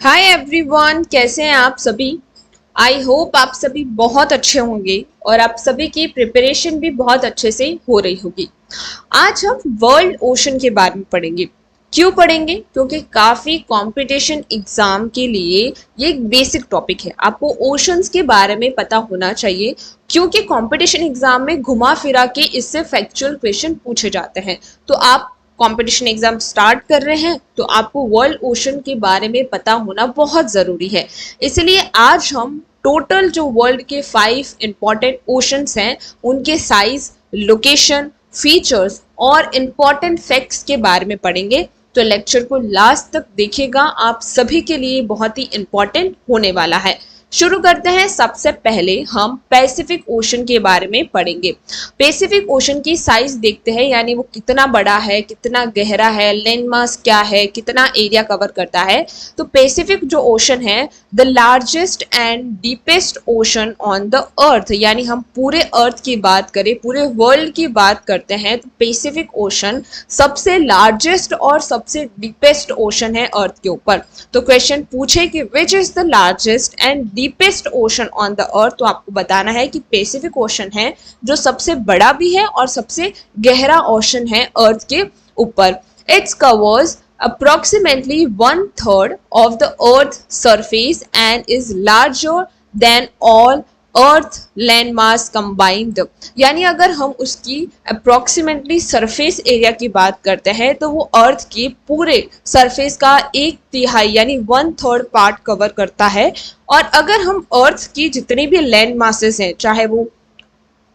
Hi everyone, कैसे हैं आप सभी। आई होप आप सभी बहुत अच्छे होंगे और आप सभी की प्रिपरेशन भी बहुत अच्छे से हो रही होगी। आज हम वर्ल्ड ओशन के बारे में पढ़ेंगे। क्यों पढ़ेंगे? क्योंकि काफ़ी कंपटीशन एग्जाम के लिए ये एक बेसिक टॉपिक है। आपको ओशंस के बारे में पता होना चाहिए, क्योंकि कंपटीशन एग्जाम में घुमा फिरा के इससे फैक्चुअल क्वेश्चन पूछे जाते हैं। तो आप कंपटीशन एग्जाम स्टार्ट कर रहे हैं तो आपको वर्ल्ड ओशन के बारे में पता होना बहुत ज़रूरी है। इसलिए आज हम टोटल जो वर्ल्ड के 5 इंपॉर्टेंट ओशंस हैं उनके साइज, लोकेशन, फीचर्स और इंपॉर्टेंट फैक्ट्स के बारे में पढ़ेंगे। तो लेक्चर को लास्ट तक देखिएगा, आप सभी के लिए बहुत ही इंपॉर्टेंट होने वाला है। शुरू करते हैं। सबसे पहले हम पैसिफिक ओशन के बारे में पढ़ेंगे। पैसिफिक ओशन की साइज देखते हैं, यानी वो कितना बड़ा है, कितना गहरा है, लैंड मास क्या है, कितना एरिया कवर करता है। तो पैसिफिक जो ओशन है, the largest and deepest ocean on the earth, यानी हम पूरे अर्थ की बात करें, पूरे वर्ल्ड की बात करते हैं तो पैसिफिक ओशन सबसे लार्जेस्ट और सबसे डीपेस्ट ओशन है अर्थ के ऊपर। तो क्वेश्चन पूछे कि which is the largest and deepest ocean on the earth, तो आपको बताना है कि पैसिफिक ओशन है जो सबसे बड़ा भी है और सबसे गहरा ओशन है अर्थ के ऊपर। It's covers approximately 1/3 of the earth's surface and is larger than all earth land mass combined, यानी अगर हम उसकी अप्रोक्सीमेटली सरफेस एरिया की बात करते हैं तो वो अर्थ के पूरे सरफेस का 1/3 यानी 1/3 पार्ट कवर करता है। और अगर हम अर्थ की जितनी भी लैंड मासेस हैं, चाहे वो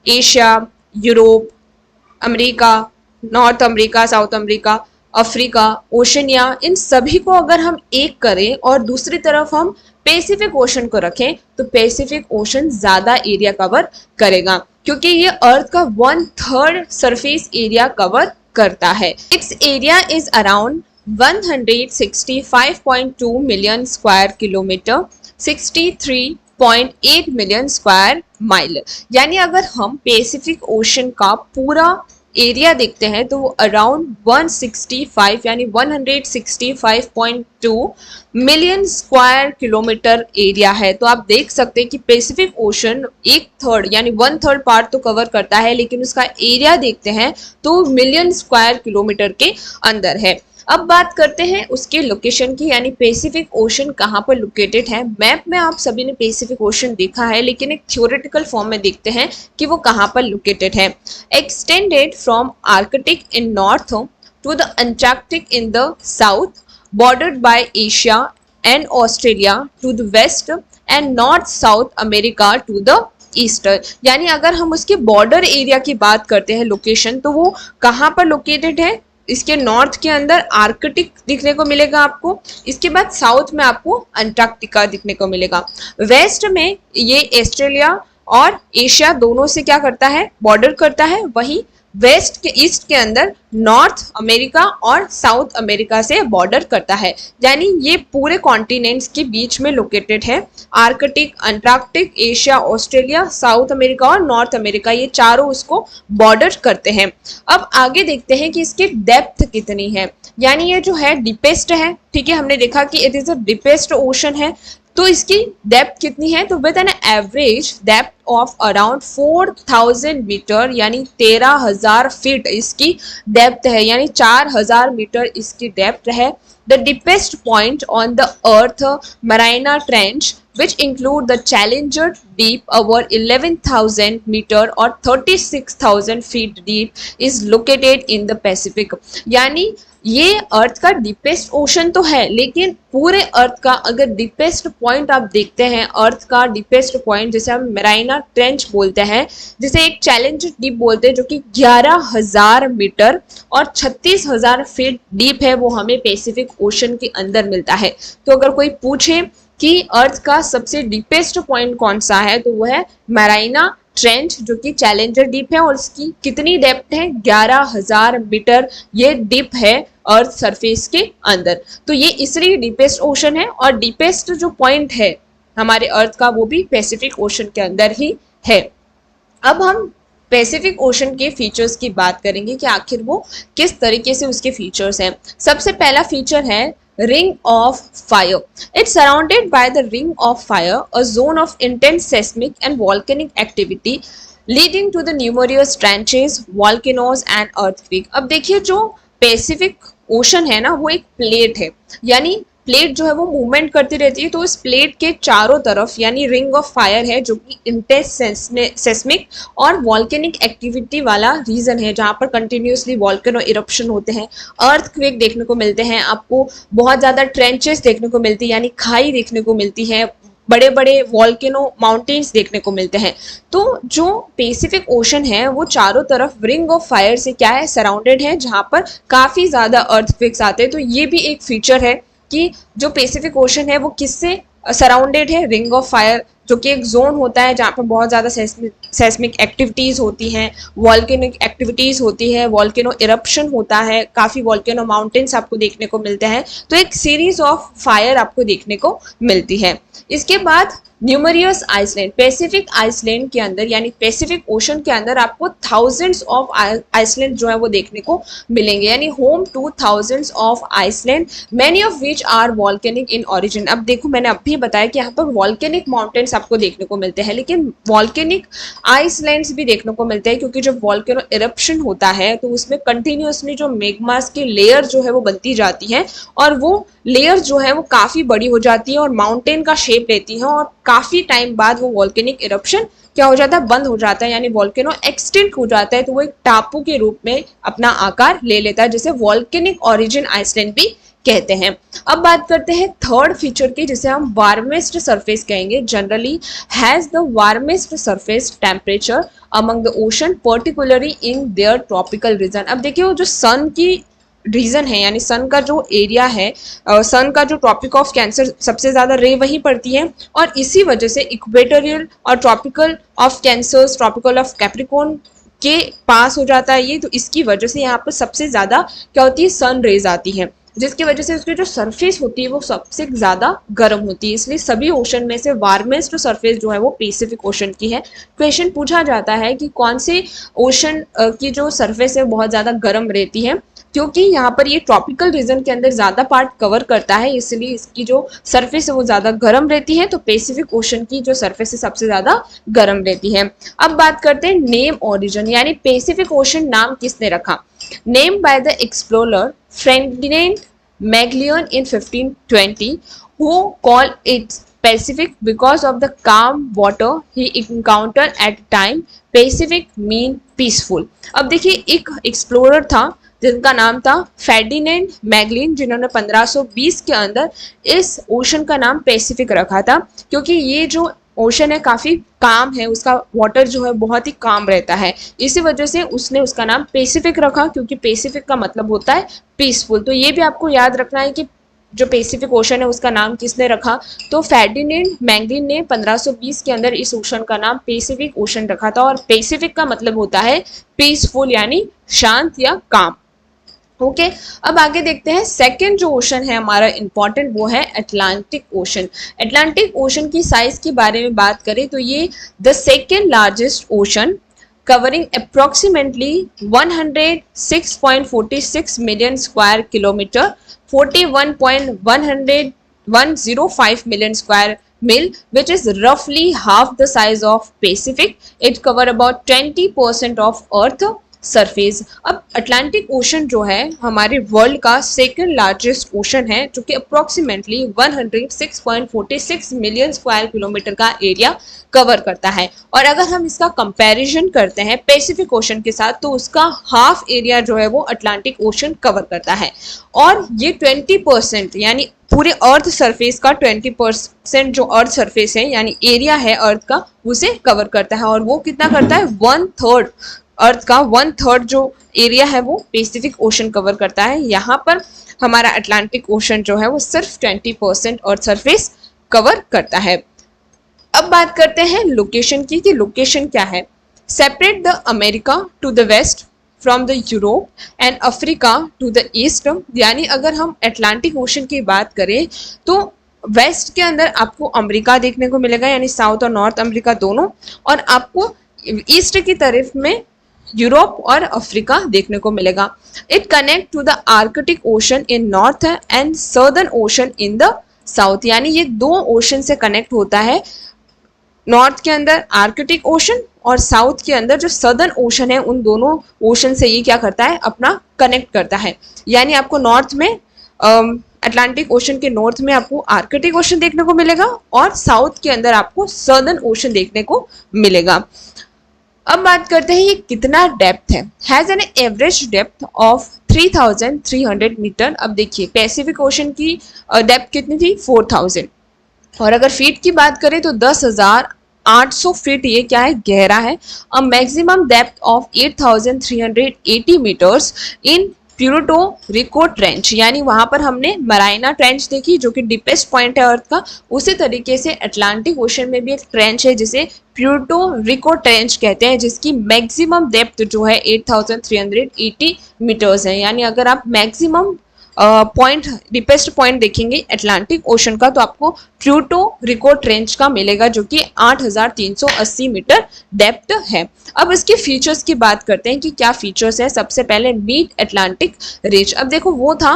Asia, Europe, America, North America, South America, Africa, Oceania, इन सभी को अगर हम एक करें और दूसरी तरफ हम पैसिफिक ओशन को रखें तो पैसिफिक ओशन ज्यादा एरिया कवर करेगा, क्योंकि ये अर्थ का 1/3 सरफेस एरिया कवर करता है। It's area is around 165.2 million square kilometre, 63.8 million square mile. यानी अगर हम पैसिफिक ओशन का पूरा एरिया देखते हैं तो वो अराउंड 165 यानी 165.2 मिलियन स्क्वायर किलोमीटर एरिया है। तो आप देख सकते हैं कि पैसिफिक ओशन 1/3 यानी 1/3 पार्ट तो कवर करता है, लेकिन उसका एरिया देखते हैं तो मिलियन स्क्वायर किलोमीटर के अंदर है। अब बात करते हैं उसके लोकेशन की, यानी पैसिफिक ओशन कहाँ पर लोकेटेड है। मैप में आप सभी ने पैसिफिक ओशन देखा है, लेकिन एक थ्योरेटिकल फॉर्म में देखते हैं कि वो कहाँ पर लोकेटेड है। Extended from Arctic in north to the Antarctic in the south, bordered by Asia and Australia to the west and north south America to the eastern. यानी अगर हम उसके बॉर्डर एरिया की बात करते हैं लोकेशन, तो वो कहाँ पर लोकेटेड है। इसके नॉर्थ के अंदर आर्कटिक दिखने को मिलेगा आपको, इसके बाद साउथ में आपको अंटार्कटिका दिखने को मिलेगा, वेस्ट में ये ऑस्ट्रेलिया और एशिया दोनों से क्या करता है, बॉर्डर करता है। वहीं वेस्ट के ईस्ट के अंदर नॉर्थ अमेरिका और साउथ अमेरिका से बॉर्डर करता है। यानी ये पूरे कॉन्टिनेंट्स के बीच में लोकेटेड है। Arctic, Antarctic, Asia, Australia, south America और नॉर्थ अमेरिका, ये चारों उसको बॉर्डर करते हैं। अब आगे देखते हैं कि इसकी डेप्थ कितनी है। यानी ये जो है डीपेस्ट है, ठीक है, हमने देखा कि it is a deepest ocean है। तो इसकी डेप्थ कितनी है, तो with an average depth of around 4000 meter यानी 13,000 फीट इसकी डेप्थ है, यानी 4000 मीटर इसकी डेप्थ है। The deepest point on the earth मराइना trench which include the Challenger Deep over 11,000 meter और 36,000 feet deep is located in the Pacific। यानी ये अर्थ का डीपेस्ट ओशन तो है, लेकिन पूरे अर्थ का अगर डीपेस्ट पॉइंट आप देखते हैं, अर्थ का डीपेस्ट पॉइंट जिसे हम मेराइना ट्रेंच बोलते हैं, जिसे एक चैलेंजर डीप बोलते हैं, जो कि 11,000 मीटर और 36,000 फीट डीप है, वो हमें पैसिफिक ओशन के अंदर मिलता है। तो अगर कोई पूछे कि अर्थ का सबसे डीपेस्ट पॉइंट कौन सा है, तो वो है मैराइना ट्रेंच, जो कि चैलेंजर डीप है और इसकी कितनी डेप्थ है, 11,000 मीटर ये डीप है अर्थ सरफेस के अंदर। तो ये इसलिए डीपेस्ट ओशन है और डीपेस्ट जो पॉइंट है हमारे अर्थ का वो भी पैसिफिक ओशन के अंदर ही है। अब हम पैसिफिक ओशन के फीचर्स की बात करेंगे कि आखिर वो किस तरीके से उसके फीचर्स हैं। सबसे पहला फीचर है ring of fire. It's surrounded by the ring of fire, a zone of intense seismic and volcanic activity leading to the numerous trenches, volcanoes and earthquake. अब देखिए जो पैसिफिक ओशन है ना वो एक प्लेट है, यानी प्लेट जो है वो मूवमेंट करती रहती है, तो इस प्लेट के चारों तरफ यानी रिंग ऑफ फायर है जो कि इंटेंस सेस्मिक और वॉल्केनिक एक्टिविटी वाला रीजन है जहां पर कंटिन्यूसली वॉल्केनो इरप्शन होते हैं, अर्थक्वेक देखने को मिलते हैं, आपको बहुत ज़्यादा ट्रेंचेस देखने को मिलती है यानी खाई देखने को मिलती है, बड़े बड़े वॉल्केनो माउंटेन्स देखने को मिलते हैं। तो जो पैसिफिक ओशन है वो चारों तरफ रिंग ऑफ फायर से क्या है, सराउंडेड है, जहां पर काफ़ी ज़्यादा अर्थक्वेक्स आते हैं। तो ये भी एक फीचर है कि जो पैसिफिक ओशन है वो किससे सराउंडेड है, रिंग ऑफ फायर, जो कि एक जोन होता है जहाँ पर बहुत ज़्यादा सेस्मिक एक्टिविटीज़ होती हैं, वॉल्केनिक एक्टिविटीज़ होती है, वॉल्केनो इरप्शन होता है, काफ़ी वॉल्केनो माउंटेन्स आपको देखने को मिलते हैं। तो एक सीरीज ऑफ फायर आपको देखने को मिलती है। इसके बाद न्यूमरियस आइसलैंड, पैसिफिक आइसलैंड के अंदर यानी पैसिफिक ओशन के अंदर आपको थाउजेंड्स ऑफ आइसलैंड जो है वो देखने को मिलेंगे, यानी home to thousands of island, many of which are volcanic in origin. अब देखो मैंने अभी बताया कि यहाँ पर वॉल्केनिक माउंटेन्स आपको देखने को मिलते हैं, लेकिन वॉल्केनिक आइसलैंड्स भी देखने को मिलते हैं, क्योंकि जब वॉल्केनो इरप्शन होता है तो उसमें कंटिन्यूसली जो मेग्मास की लेयर जो है वो बनती जाती है और वो लेयर जो है वो काफ़ी बड़ी हो जाती है और माउंटेन का शेप लेती है और काफ़ी टाइम बाद वो वॉल्केनिक इरप्शन क्या हो जाता है, बंद हो जाता है, यानी वॉल्केनो एक्सटिंक्ट हो जाता है, तो वो एक टापू के रूप में अपना आकार ले लेता है, जिसे वॉल्केनिक ओरिजिन आइसलैंड भी कहते हैं। अब बात करते हैं थर्ड फीचर की, जिसे हम वार्मेस्ट सरफेस कहेंगे। Generally has the warmest surface temperature among the ocean, particularly in their tropical region. अब देखिए वो जो सन की रीजन है यानी सन का जो एरिया है, सन का जो ट्रॉपिक ऑफ कैंसर सबसे ज़्यादा रे वहीं पड़ती है और इसी वजह से इक्वेटोरियल और tropical of cancer, tropical of Capricorn के पास हो जाता है ये, तो इसकी वजह से यहाँ पर सबसे ज़्यादा क्या होती है, सन रेज आती है, जिसकी वजह से उसकी जो सरफेस होती है वो सबसे ज़्यादा गर्म होती है। इसलिए सभी ओशन में से वार्मेस्ट सरफेस जो है वो पैसिफिक ओशन की है। क्वेश्चन पूछा जाता है कि कौन से ओशन की जो सरफेस है बहुत ज़्यादा गर्म रहती है, क्योंकि यहाँ पर ये ट्रॉपिकल रीजन के अंदर ज़्यादा पार्ट कवर करता है, इसलिए इसकी जो सरफेस है वो ज़्यादा गर्म रहती है। तो पैसिफिक ओशन की जो सरफेस है सबसे ज़्यादा गर्म रहती है। अब बात करते हैं नेम ओरिजिन, यानी पैसिफिक ओशन नाम किसने रखा। Name by the explorer Frederick Magellan in 1520, who called it Pacific because of the calm water he encountered at time. Pacific mean peaceful. अब देखिए एक एक्सप्लोरर था जिनका नाम था फेर्डिनेंड मैगलिन, जिन्होंने 1520 के अंदर इस ओशन का नाम पैसिफिक रखा था, क्योंकि ये जो ओशन है काफ़ी काम है, उसका वाटर जो है बहुत ही काम रहता है, इसी वजह से उसने उसका नाम पैसिफिक रखा, क्योंकि पैसिफिक का मतलब होता है पीसफुल। तो ये भी आपको याद रखना है कि जो पैसिफिक ओशन है उसका नाम किसने रखा, तो फेर्डिनेंड मैगलिन ने 1520 के अंदर इस ओशन का नाम पैसिफिक ओशन रखा था, और पैसिफिक का मतलब होता है पीसफुल यानी शांत या काम। ओके अब आगे देखते हैं सेकंड जो ओशन है हमारा इंपॉर्टेंट, वो है अटलांटिक ओशन। अटलांटिक ओशन की साइज के बारे में बात करें तो ये the second largest ocean, covering approximately 106.46 million square kilometer, 41.105 million square mil, which is roughly half the size of Pacific. It cover about 20% of Earth surface. अब Atlantic ocean जो है हमारे वर्ल्ड का सेकंड लार्जेस्ट ओशन है, जो कि approximately 106.46 million square kilometre का area cover करता है। और अगर हम इसका कंपैरिजन करते हैं पैसिफिक ओशन के साथ, तो उसका हाफ एरिया जो है वो अटलांटिक ओशन कवर करता है, और ये 20% यानी पूरे अर्थ सरफेस का 20% जो अर्थ सरफेस है यानी एरिया है अर्थ का, उसे कवर करता है। और वो कितना करता है, 1/3 अर्थ का 1/3 जो एरिया है वो पैसिफिक ओशन कवर करता है। यहाँ पर हमारा अटलांटिक ओशन जो है वो सिर्फ 20% अर्थ सरफेस कवर करता है। अब बात करते हैं लोकेशन की कि लोकेशन क्या है। Separate the America to the west from the Europe and Africa to the east, यानी अगर हम अटलांटिक ओशन की बात करें तो वेस्ट के अंदर आपको अमेरिका देखने को मिलेगा, यानी साउथ और नॉर्थ अमेरिका दोनों, और आपको ईस्ट की तरफ में यूरोप और अफ्रीका देखने को मिलेगा। It connect to the Arctic ocean in north and southern ocean in the south, यानी ये दो ओशन से कनेक्ट होता है। नॉर्थ के अंदर आर्कटिक ओशन और साउथ के अंदर जो सदर्न ओशन है, उन दोनों ओशन से ये क्या करता है, अपना कनेक्ट करता है। यानी आपको नॉर्थ में अटलांटिक ओशन के नॉर्थ में आपको आर्कटिक ओशन देखने को मिलेगा और साउथ के अंदर आपको सदर्न ओशन देखने को मिलेगा। अब बात करते हैं ये कितना डेप्थ है। Has an average depth of 3300 meter. अब देखिए पैसिफिक ओशन की डेप्थ कितनी थी, 4000, और अगर फीट की बात करें तो 10,800 फीट ये क्या है, गहरा है। A maximum depth of 8380 meters in Puerto Rico trench, यानी वहां पर हमने मराइना ट्रेंच देखी जो कि डीपेस्ट पॉइंट है अर्थ का। उसी तरीके से अटलांटिक ओशन में भी एक ट्रेंच है जिसे प्यूर्टो रिको ट्रेंच कहते हैं, जिसकी मैक्सिमम डेप्थ जो है 8380 मीटर्स है। यानी अगर आप मैक्सिमम पॉइंट, डीपेस्ट पॉइंट देखेंगे अटलांटिक ओशन का तो आपको प्यूर्टो रिको ट्रेंच का मिलेगा जो कि 8380 मीटर डेप्थ है। अब इसके फीचर्स की बात करते हैं कि क्या फीचर्स है। सबसे पहले मिड अटलांटिक रिज। अब देखो वो था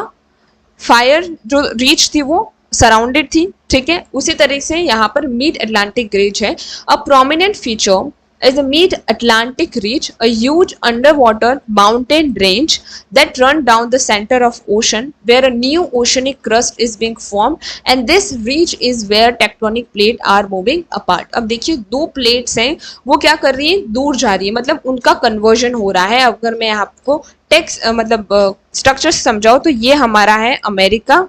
फायर जो रीच थी वो सराउंडेड थी, ठीक है, उसी तरह से यहाँ पर मिड अटलांटिक रिज है। A prominent feature is the mid-Atlantic ridge, a huge underwater mountain range that run down the center of ocean where a new oceanic crust is being formed, and this ridge is where tectonic plate are moving apart. अब देखिए दो plates हैं वो क्या कर रही हैं, दूर जा रही है, मतलब उनका कन्वर्जन हो रहा है। अगर मैं आपको टेक्स्ट मतलब स्ट्रक्चर से समझाऊँ तो ये हमारा है अमेरिका,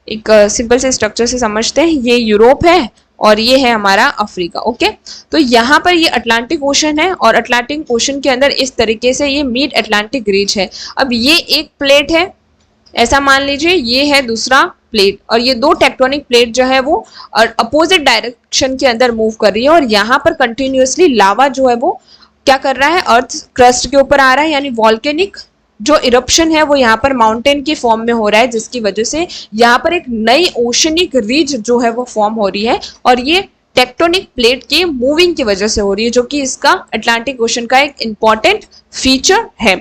एक सिंपल से स्ट्रक्चर से समझते हैं, ये यूरोप है और ये है हमारा अफ्रीका। ओके, तो यहाँ पर ये अटलांटिक ओशन है और अटलांटिक ओशन के अंदर इस तरीके से ये मिड अटलांटिक रीज है। अब ये एक प्लेट है, ऐसा मान लीजिए, ये है दूसरा प्लेट, और ये दो टेक्टोनिक प्लेट जो है वो अपोजिट डायरेक्शन के अंदर मूव कर रही है, और यहाँ पर कंटिन्यूसली लावा जो है वो क्या कर रहा है, अर्थ क्रस्ट के ऊपर आ रहा है, यानी वॉल्केनिक जो इरप्शन है वो यहाँ पर माउंटेन की फॉर्म में हो रहा है, जिसकी वजह से यहाँ पर एक नई ओशनिक रिज जो है वो फॉर्म हो रही है, और ये टेक्टोनिक प्लेट के मूविंग की वजह से हो रही है, जो कि इसका अटलांटिक ओशन का एक इंपॉर्टेंट फीचर है।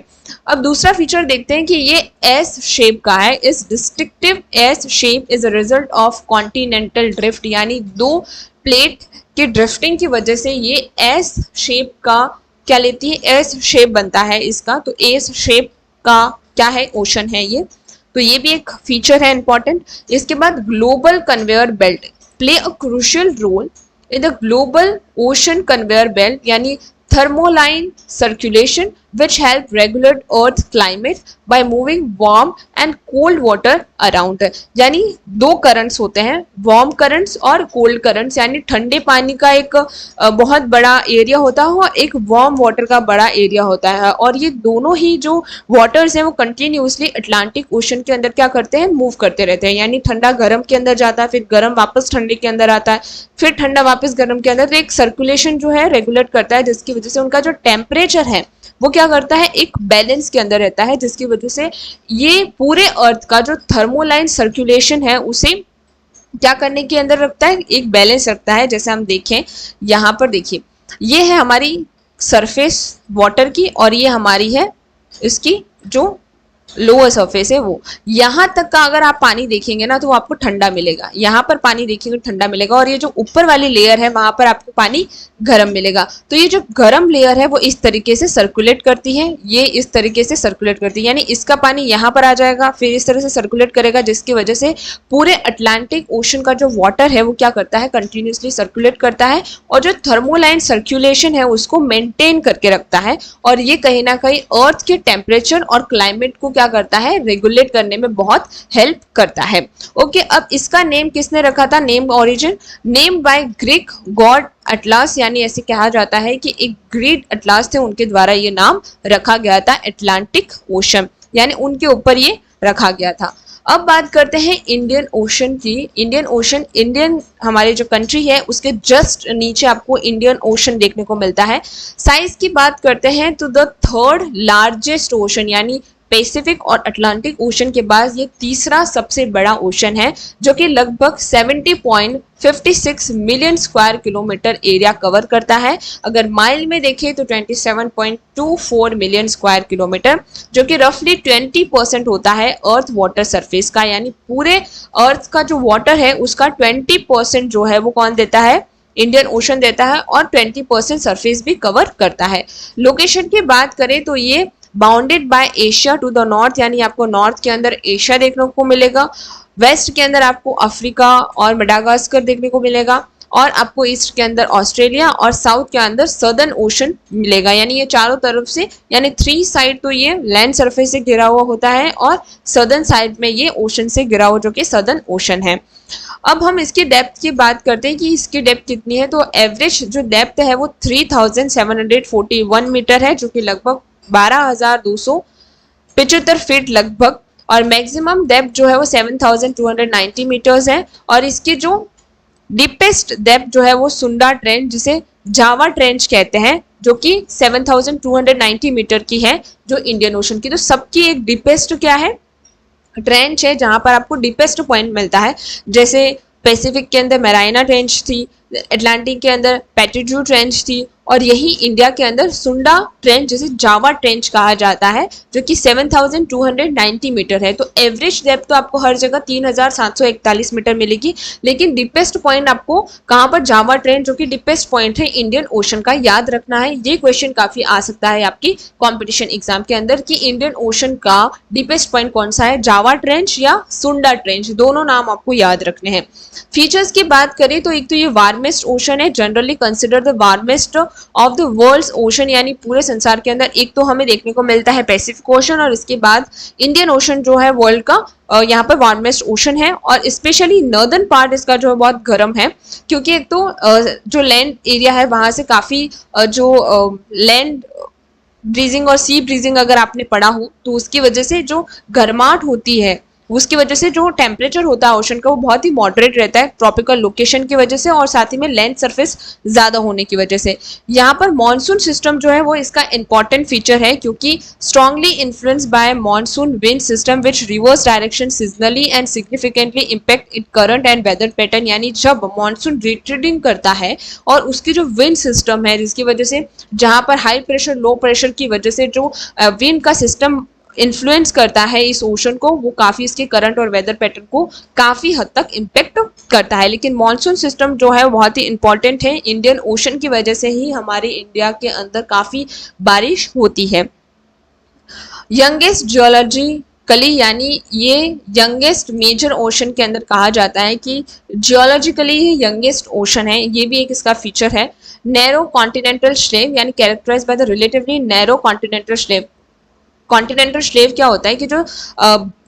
अब दूसरा फीचर देखते हैं कि ये एस शेप का है। इस distinctive S shape is a result of continental drift, यानी दो प्लेट की ड्रिफ्टिंग की वजह से ये एस शेप का क्या लेती है, एस शेप बनता है इसका। तो एस शेप का क्या है, ओशन है ये, तो ये भी एक फीचर है इंपॉर्टेंट। इसके बाद global conveyor belt play a crucial role in the global ocean conveyor belt, यानी thermohaline circulation which help regulate earth climate by moving warm and cold water around। यानी दो करंट्स होते हैं, वार्म करंट्स और cold currents, यानी ठंडे पानी का एक बहुत बड़ा एरिया होता है और एक वार्म वाटर का बड़ा एरिया होता है, और ये दोनों ही जो वाटर्स हैं वो कंटिन्यूसली अटलांटिक ओशन के अंदर क्या करते हैं, मूव करते रहते हैं। यानी ठंडा गर्म के अंदर जाता है, फिर गर्म वापस ठंडे के अंदर आता है, फिर ठंडा वापस गर्म के अंदर। तो एक सर्कुलेशन जो है रेगुलेट करता है, जिसकी वजह से उनका जो टेम्परेचर है वो क्या करता है, एक बैलेंस के अंदर रहता है, जिसकी वजह से ये पूरे अर्थ का जो थर्मोलाइन सर्कुलेशन है उसे क्या करने के अंदर रखता है, एक बैलेंस रखता है। जैसे हम देखें यहाँ पर, देखिए ये है हमारी सरफेस वाटर की और ये हमारी है इसकी जो लोअर सरफेस है वो। यहाँ तक का अगर आप पानी देखेंगे ना तो वो आपको ठंडा मिलेगा, यहाँ पर पानी देखेंगे ठंडा मिलेगा, और ये जो ऊपर वाली लेयर है वहां पर आपको पानी गर्म मिलेगा। तो ये जो गर्म लेयर है वो इस तरीके से सर्कुलेट करती है, ये इस तरीके से सर्कुलेट करती है, यानी इसका पानी यहाँ पर आ जाएगा, फिर इस तरह से सर्कुलेट करेगा, जिसकी वजह से पूरे अटलांटिक ओशन का जो वाटर है वो क्या करता है, कंटिन्यूसली सर्कुलेट करता है, और जो थर्मोलाइन सर्कुलेशन है उसको मेंटेन करके रखता है, और ये कहीं ना कहीं अर्थ के टेम्परेचर और क्लाइमेट को क्या करता है, रेगुलेट करने में बहुत हेल्प करता है। ओके, अब इसका नेम किसने रखा था, name origin name by Greek God Atlas, यानी ऐसे कहा जाता है कि एक ग्रीक अटलास थे, उनके द्वारा ये नाम रखा गया था अटलांटिक ओशन, यानी उनके ऊपर ये रखा गया था। अब बात करते हैं इंडियन ओशन की। इंडियन ओशन, इंडियन हमारी जो कंट्री है उसके जस्ट नीचे आपको इंडियन ओशन देखने को मिलता है। साइज की बात करते हैं तो द थर्ड लार्जेस्ट ओशन, यानी पैसिफिक और अटलांटिक ओशन के बाद ये तीसरा सबसे बड़ा ओशन है, जो कि लगभग 70.56 million square kilometre area cover करता है। अगर माइल में देखें तो 27.24 मिलियन स्क्वायर किलोमीटर, जो कि रफली 20% होता है अर्थ वाटर सरफेस का, यानी पूरे अर्थ का जो वाटर है उसका 20% जो है वो कौन देता है, इंडियन ओशन देता है, और 20% सरफेस भी कवर करता है। लोकेशन की बात करें तो ये bounded by Asia to the north, यानी आपको नॉर्थ के अंदर एशिया देखने को मिलेगा, वेस्ट के अंदर आपको अफ्रीका और मेडागास्कर देखने को मिलेगा, और आपको ईस्ट के अंदर ऑस्ट्रेलिया और साउथ के अंदर सदर्न ओशन मिलेगा। यानी ये चारों तरफ से, यानी 3 साइड तो ये लैंड सरफेस से घिरा हुआ होता है और सदर्न साइड में ये ओशन से घिरा हुआ, जो कि सदर्न ओशन है। अब हम इसकी डेप्थ की बात करते हैं कि इसकी डेप्थ कितनी है। तो एवरेज जो डेप्थ है वो 3741 मीटर है, जो कि लगभग 12,275 फीट लगभग, और मैक्सिमम डेप्थ जो है वो 7,290 मीटर्स है। और इसकी जो डीपेस्ट डेप्थ जो है वो सुंडा ट्रेंच, जिसे जावा ट्रेंच कहते हैं, जो कि 7,290 मीटर की है, जो इंडियन ओशन की। तो सबकी एक डीपेस्ट क्या है, ट्रेंच है, जहां पर आपको डीपेस्ट पॉइंट मिलता है। जैसे पैसिफिक के अंदर मैराइना ट्रेंच थी, अटलांटिक के अंदर पैटिजू ट्रेंच थी, और यही इंडिया के अंदर सुंडा ट्रेंच, जिसे जावा ट्रेंच कहा जाता है, जो कि 7,290 मीटर है। तो एवरेज डेप्थ तो आपको हर जगह 3,741 मीटर मिलेगी, लेकिन डीपेस्ट पॉइंट आपको कहाँ पर, जावा ट्रेंच, जो कि डीपेस्ट पॉइंट है इंडियन ओशन का, याद रखना है। ये क्वेश्चन काफी आ सकता है आपकी कॉम्पिटिशन एग्जाम के अंदर कि इंडियन ओशन का डीपेस्ट पॉइंट कौन सा है, जावा ट्रेंच या सुंडा ट्रेंच, दोनों नाम आपको याद रखने हैं। फीचर्स की बात करें तो एक तो ये वार्मेस्ट ओशन है, generally consider the warmest of the world's ocean, यानी पूरे संसार के अंदर एक तो हमें देखने को मिलता है पैसिफिक ओशन, और इसके बाद इंडियन ओशन जो है वर्ल्ड का यहाँ पर वार्मेस्ट ओशन है। और स्पेशली नॉर्दर्न पार्ट इसका जो है बहुत गर्म है, क्योंकि एक तो जो लैंड एरिया है वहां से काफी जो लैंड ब्रीजिंग और सी ब्रीजिंग अगर आपने पढ़ा हो, तो उसकी वजह से जो गर्माहट होती है, उसकी वजह से जो टेम्परेचर होता है ओशन का वो बहुत ही मॉडरेट रहता है, ट्रॉपिकल लोकेशन की वजह से और साथ ही में लैंड सरफेस ज़्यादा होने की वजह से। यहाँ पर मानसून सिस्टम जो है वो इसका इंपॉर्टेंट फीचर है, क्योंकि strongly influence by monsoon wind system which reverse direction seasonally and significantly impact it current and weather pattern, यानी जब मानसून रिट्रीटिंग करता है और उसकी जो विंड सिस्टम है, जिसकी वजह से जहाँ पर हाई प्रेशर लो प्रेशर की वजह से जो विंड का सिस्टम इन्फ्लुएंस करता है इस ओशन को, वो काफी इसके करंट और वेदर पैटर्न को काफी हद तक इम्पेक्ट करता है। लेकिन मॉनसून सिस्टम जो है वो बहुत ही इंपॉर्टेंट है, इंडियन ओशन की वजह से ही हमारे इंडिया के अंदर काफी बारिश होती है। यंगेस्ट जियोलॉजिकली, यानी ये यंगेस्ट मेजर ओशन के अंदर कहा जाता है कि जियोलॉजिकली ये यंगेस्ट ओशन है, ये भी एक इसका फीचर है। नैरो कॉन्टिनेंटल शेल्फ, यानी characterized by the relatively narrow continental shelf. Continental shelf क्या होता है कि जो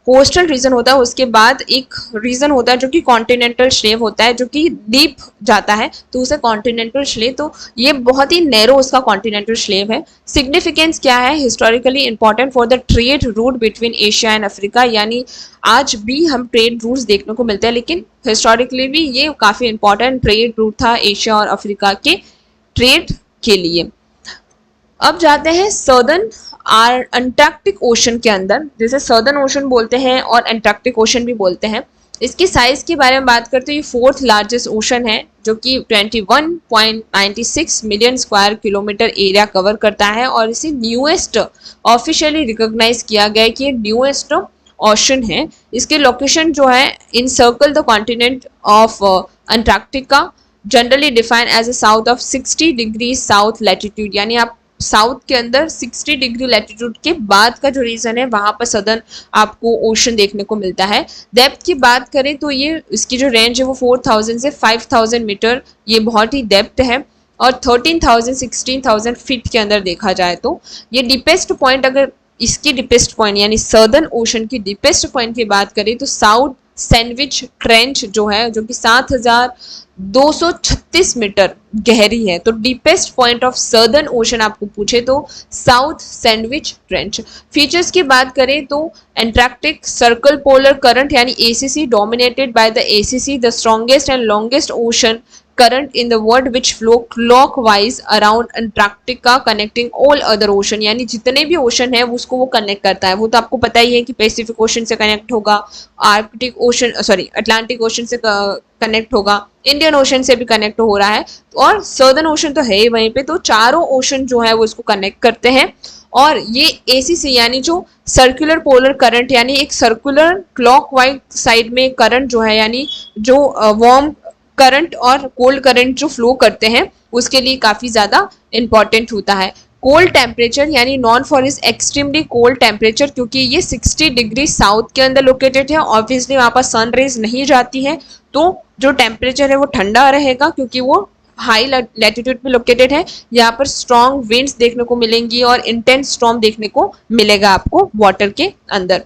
कोस्टल रीजन होता है उसके बाद एक रीजन होता है जो कि कॉन्टिनेंटल शेल्फ होता है, जो कि डीप जाता है, तो उसे कॉन्टिनेंटल शेल्फ, तो ये बहुत ही नैरो उसका कॉन्टिनेंटल शेल्फ है। सिग्निफिकेंस क्या है, historically important for the trade route between Asia and Africa, यानी आज भी हम ट्रेड रूट्स देखने को मिलते हैं, लेकिन हिस्टोरिकली भी ये काफी इंपॉर्टेंट ट्रेड रूट था एशिया और अफ्रीका के ट्रेड के लिए। अब जाते हैं सदर्न अंटार्कटिक ओशन के अंदर, जिसे सदर्न ओशन बोलते हैं और अंटार्कटिक ओशन भी बोलते हैं। इसकी साइज के बारे में बात करते हैं, ये 4th लार्जेस्ट ओशन है, जो कि 21.96 million square kilometre area cover करता है, और इसे न्यूएस्ट ऑफिशियली रिकॉग्नाइज किया गया है कि ये न्यूएस्ट ओशन है। इसके लोकेशन जो है encircle the continent of Antarctica, generally defined as a south of 60 degree south latitude, यानी आप साउथ के अंदर 60 डिग्री लैटिट्यूड के बाद का जो रीजन है वहां पर सदर्न आपको ओशन देखने को मिलता है। डेप्थ की बात करें तो ये इसकी जो रेंज है वो 4000 से 5000 मीटर, ये बहुत ही डेप्थ है, और 13,000 16,000 फीट के अंदर देखा जाए तो ये डीपेस्ट पॉइंट, अगर इसकी डीपेस्ट पॉइंट यानी सदर्न ओशन की डीपेस्ट पॉइंट की बात करें तो साउथ सैंडविच ट्रेंच जो है, जो कि 7,236 मीटर गहरी है। तो deepest point of southern ocean आपको पूछे तो साउथ सैंडविच ट्रेंच। फीचर्स की बात करें तो एंटार्क्टिक सर्कल पोलर करंट यानी ACC dominated by the ACC, the strongest and longest ocean current in the world which flow clockwise around Antarctica connecting all other ocean, यानी जितने भी ocean है उसको वो कनेक्ट करता है। वो तो आपको पता ही है कि पैसिफिक ओशन से कनेक्ट होगा, Arctic ocean sorry Atlantic ocean से कनेक्ट होगा, इंडियन ओशन से भी कनेक्ट हो रहा है, और सदर्न ओशन तो है ही वहीं पे। तो चारों ओशन जो है वो इसको कनेक्ट करते हैं। और ये ACC यानी जो सर्कुलर पोलर करंट, यानी एक सर्कुलर क्लॉकवाइज साइड में करंट जो है, यानी जो वार्म करंट और कोल्ड करंट जो फ्लो करते हैं उसके लिए काफ़ी ज़्यादा इंपॉर्टेंट होता है। कोल्ड टेम्परेचर यानी non for is extremely cold temperature, क्योंकि ये 60 डिग्री साउथ के अंदर लोकेटेड है, ऑब्वियसली वहाँ पर सन रेज नहीं जाती है, तो जो टेम्परेचर है वो ठंडा रहेगा क्योंकि वो हाई लैटिट्यूड पे लोकेटेड है। यहाँ पर स्ट्रॉन्ग विंड्स देखने को मिलेंगी और इंटेंस स्टॉर्म देखने को मिलेगा आपको वाटर के अंदर।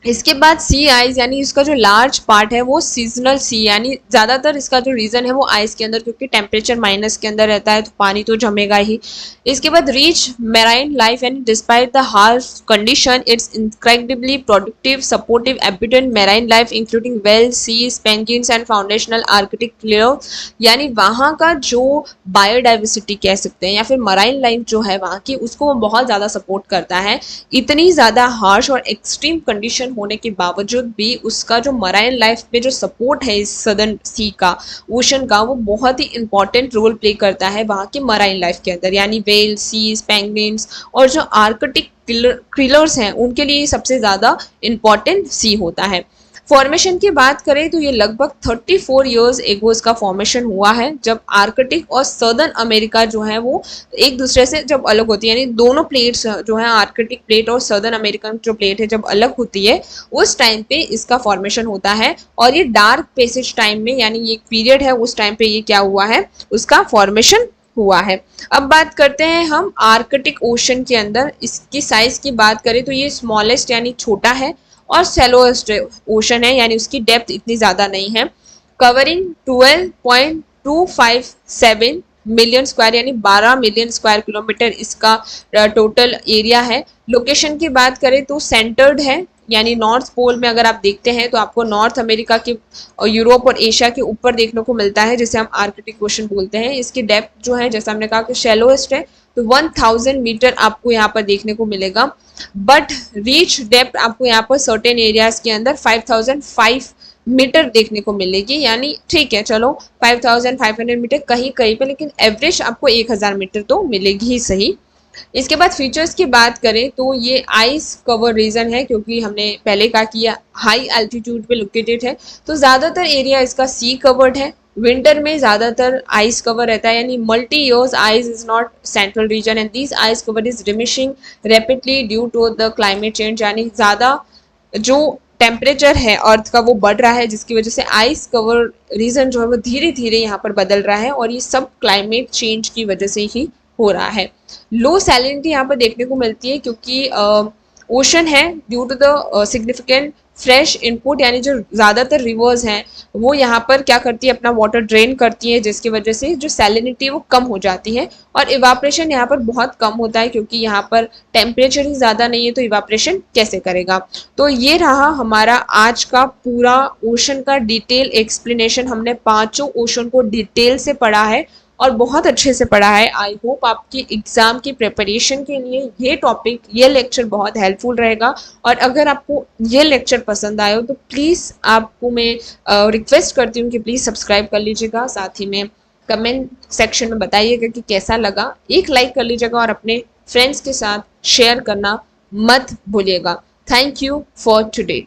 इसके बाद सी आइस यानी इसका जो लार्ज पार्ट है वो सीजनल सी, यानी ज़्यादातर इसका जो रीज़न है वो आइस के अंदर, क्योंकि टेम्परेचर माइनस के अंदर रहता है तो पानी तो जमेगा ही। इसके बाद रीच मैराइन लाइफ यानी despite the harsh condition it's incredibly productive supportive abundant marine life including whales, सीज, penguins and foundational Arctic krill, यानी वहाँ का जो बायोडाइवर्सिटी कह सकते हैं या फिर मराइन लाइफ जो है वहाँ की, उसको वो बहुत ज़्यादा सपोर्ट करता है। इतनी ज़्यादा हार्श और एक्सट्रीम कंडीशन होने के बावजूद भी उसका जो मराइन लाइफ पे जो सपोर्ट है इस सदर्न सी का, ओशन का, वो बहुत ही इंपॉर्टेंट रोल प्ले करता है वहाँ के मराइन लाइफ के अंदर, यानी वेल, सीज, पेंगुइन्स और जो आर्कटिक क्रिलर्स हैं उनके लिए सबसे ज़्यादा इंपॉर्टेंट सी होता है। फॉर्मेशन की बात करें तो ये लगभग 34 इयर्स एगो इसका फॉर्मेशन हुआ है, जब आर्कटिक और सदर्न अमेरिका जो है वो एक दूसरे से जब अलग होती है, यानी दोनों प्लेट्स जो है आर्कटिक प्लेट और सदर्न अमेरिकन जो प्लेट है जब अलग होती है उस टाइम पे इसका फॉर्मेशन होता है। और ये डार्क पैसेज टाइम में, यानी ये पीरियड है उस टाइम पे ये क्या हुआ है, उसका फॉर्मेशन हुआ है। अब बात करते हैं हम आर्कटिक ओशन के अंदर, इसकी साइज की बात करें तो ये स्मॉलेस्ट यानी छोटा है और सेलोएस्ट ओशन है, यानी उसकी डेप्थ इतनी ज़्यादा नहीं है। कवरिंग 12.257 मिलियन स्क्वायर यानी 12 मिलियन स्क्वायर किलोमीटर इसका टोटल एरिया है। लोकेशन की बात करें तो सेंटर्ड है, यानी नॉर्थ पोल में अगर आप देखते हैं तो आपको नॉर्थ अमेरिका के और यूरोप और एशिया के ऊपर देखने को मिलता है, जिसे हम आर्कटिक ओशन बोलते हैं। इसकी डेप्थ जो है जैसा हमने कहा कि शैलोएस्ट है, तो 1000 मीटर आपको यहाँ पर देखने को मिलेगा, बट रीच डेप्थ आपको यहाँ पर सर्टेन एरियाज के अंदर 5005 मीटर देखने को मिलेगी, यानी ठीक है चलो 5500 मीटर कहीं कहीं पे, लेकिन एवरेज आपको 1000 मीटर तो मिलेगी ही सही। इसके बाद फीचर्स की बात करें तो ये आइस कवर रीजन है, क्योंकि हमने पहले कहा कि यह हाई एल्टीट्यूड पे लोकेटेड है, तो ज़्यादातर एरिया इसका सी कवर्ड है। विंटर में ज़्यादातर आइस कवर रहता है, यानी multi years ice is not central region and this ice cover is diminishing rapidly due to the climate change, यानी ज़्यादा जो टेम्परेचर है अर्थ का वो बढ़ रहा है, जिसकी वजह से आइस कवर रीजन जो है वो धीरे धीरे यहाँ पर बदल रहा है, और ये सब क्लाइमेट चेंज की वजह से ही हो रहा है। लो सैलिनिटी यहाँ पर देखने को मिलती है क्योंकि ओशन है, due to the significant fresh input, यानी जो ज़्यादातर रिवर्स हैं वो यहाँ पर क्या करती है, अपना वाटर ड्रेन करती है, जिसकी वजह से जो सैलिनिटी वो कम हो जाती है और इवापरेशन यहाँ पर बहुत कम होता है, क्योंकि यहाँ पर टेम्परेचर ही ज़्यादा नहीं है तो इवापरेशन कैसे करेगा। तो ये रहा हमारा आज का पूरा ओशन का डिटेल एक्सप्लेनेशन। हमने पांचों ओशन को डिटेल से पढ़ा है और बहुत अच्छे से पढ़ा है। आई होप आपकी एग्जाम की प्रिपरेशन के लिए ये टॉपिक, ये लेक्चर बहुत हेल्पफुल रहेगा। और अगर आपको ये लेक्चर पसंद आए हो तो प्लीज़ आपको मैं रिक्वेस्ट करती हूँ कि प्लीज़ सब्सक्राइब कर लीजिएगा, साथ ही में कमेंट सेक्शन में बताइएगा कि कैसा लगा, एक लाइक कर लीजिएगा और अपने फ्रेंड्स के साथ शेयर करना मत भूलिएगा। Thank you for today.